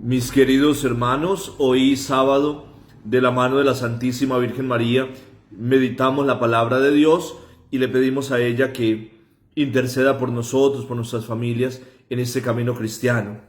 Mis queridos hermanos, hoy sábado, de la mano de la Santísima Virgen María, meditamos la palabra de Dios y le pedimos a ella que interceda por nosotros, por nuestras familias, en este camino cristiano.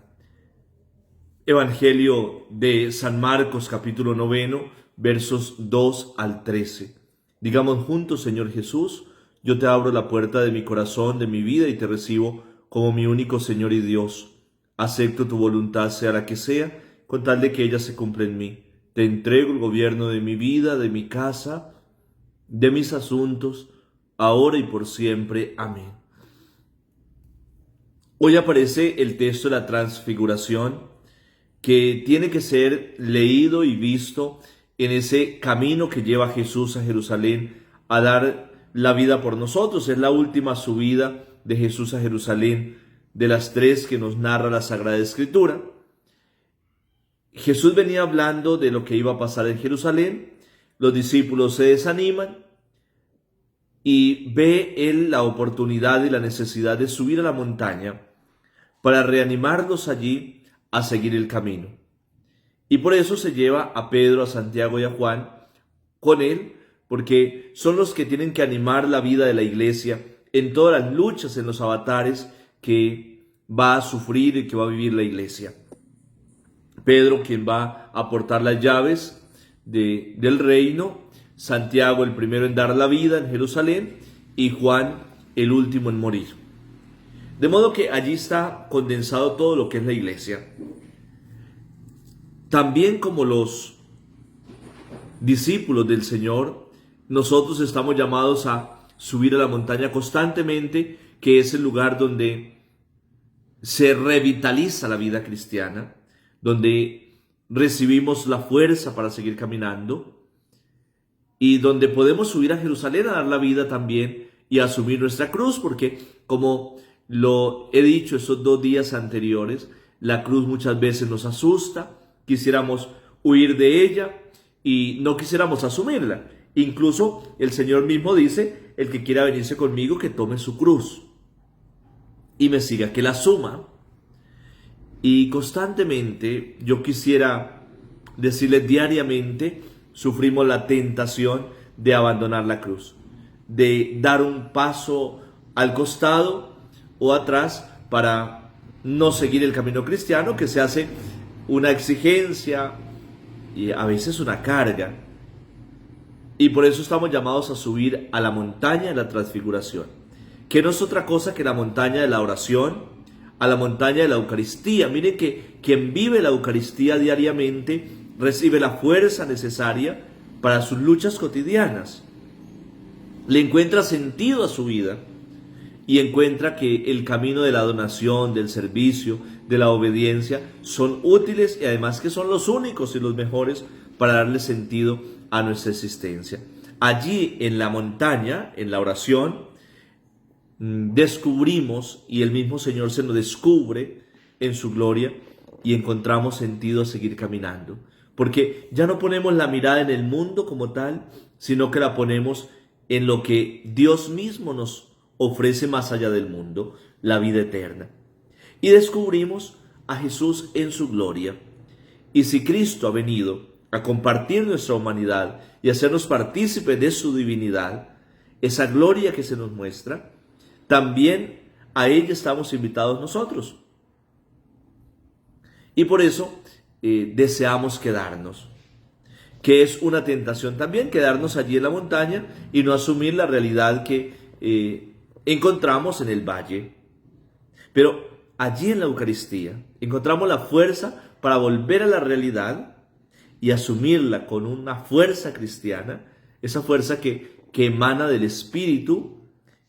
Evangelio de San Marcos, capítulo 9, versos 2 al 13. Digamos juntos: Señor Jesús, yo te abro la puerta de mi corazón, de mi vida, y te recibo como mi único Señor y Dios. Acepto tu voluntad, sea la que sea, con tal de que ella se cumpla en mí. Te entrego el gobierno de mi vida, de mi casa, de mis asuntos, ahora y por siempre. Amén. Hoy aparece el texto de la Transfiguración, que tiene que ser leído y visto en ese camino que lleva Jesús a Jerusalén a dar la vida por nosotros. Es la última subida de Jesús a Jerusalén, de las tres que nos narra la Sagrada Escritura. Jesús venía hablando de lo que iba a pasar en Jerusalén. Los discípulos se desaniman y ve él la oportunidad y la necesidad de subir a la montaña para reanimarlos allí a seguir el camino. Y por eso se lleva a Pedro, a Santiago y a Juan con él, porque son los que tienen que animar la vida de la iglesia en todas las luchas, en los avatares que va a sufrir y que va a vivir la iglesia. Pedro, quien va a aportar las llaves del reino; Santiago, el primero en dar la vida en Jerusalén; y Juan, el último en morir. De modo que allí está condensado todo lo que es la iglesia. También, como los discípulos del Señor, nosotros estamos llamados a subir a la montaña constantemente, que es el lugar donde se revitaliza la vida cristiana, donde recibimos la fuerza para seguir caminando y donde podemos subir a Jerusalén a dar la vida también y a asumir nuestra cruz, porque, como lo he dicho estos 2 días anteriores, la cruz muchas veces nos asusta, quisiéramos huir de ella y no quisiéramos asumirla. Incluso el Señor mismo dice: el que quiera venirse conmigo, que tome su cruz y me siga, que la asuma. Y constantemente, yo quisiera decirles, diariamente sufrimos la tentación de abandonar la cruz, de dar un paso al costado o atrás para no seguir el camino cristiano, que se hace una exigencia y a veces una carga. Y por eso estamos llamados a subir a la montaña de la Transfiguración, que no es otra cosa que la montaña de la oración, a la montaña de la Eucaristía. Miren que quien vive la Eucaristía diariamente recibe la fuerza necesaria para sus luchas cotidianas. Le encuentra sentido a su vida y encuentra que el camino de la donación, del servicio, de la obediencia son útiles, y además que son los únicos y los mejores para darle sentido a nuestra existencia. Allí en la montaña, en la oración, descubrimos, y el mismo Señor se nos descubre en su gloria, y encontramos sentido a seguir caminando, porque ya no ponemos la mirada en el mundo como tal, sino que la ponemos en lo que Dios mismo nos ofrece más allá del mundo, la vida eterna. Y descubrimos a Jesús en su gloria. Y si Cristo ha venido a compartir nuestra humanidad y hacernos partícipes de su divinidad, esa gloria que se nos muestra, también a ella estamos invitados nosotros. Y por eso deseamos quedarnos, que es una tentación también, quedarnos allí en la montaña y no asumir la realidad que encontramos en el valle. Pero allí en la Eucaristía encontramos la fuerza para volver a la realidad y asumirla con una fuerza cristiana, esa fuerza que emana del Espíritu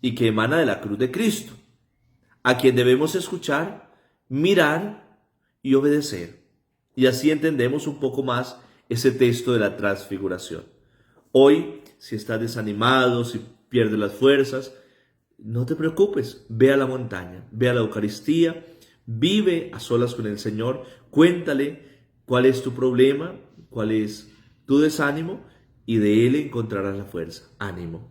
y que emana de la cruz de Cristo, a quien debemos escuchar, mirar y obedecer. Y así entendemos un poco más ese texto de la Transfiguración. Hoy, si estás desanimado, si pierdes las fuerzas, no te preocupes, ve a la montaña, ve a la Eucaristía, vive a solas con el Señor, cuéntale cuál es tu problema, cuál es tu desánimo, y de Él encontrarás la fuerza. Ánimo.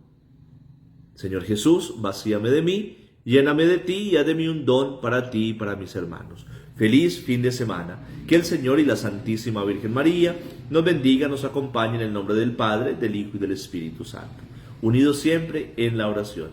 Señor Jesús, vacíame de mí, lléname de ti y haz de mí un don para ti y para mis hermanos. Feliz fin de semana. Que el Señor y la Santísima Virgen María nos bendiga, nos acompañe en el nombre del Padre, del Hijo y del Espíritu Santo. Unidos siempre en la oración.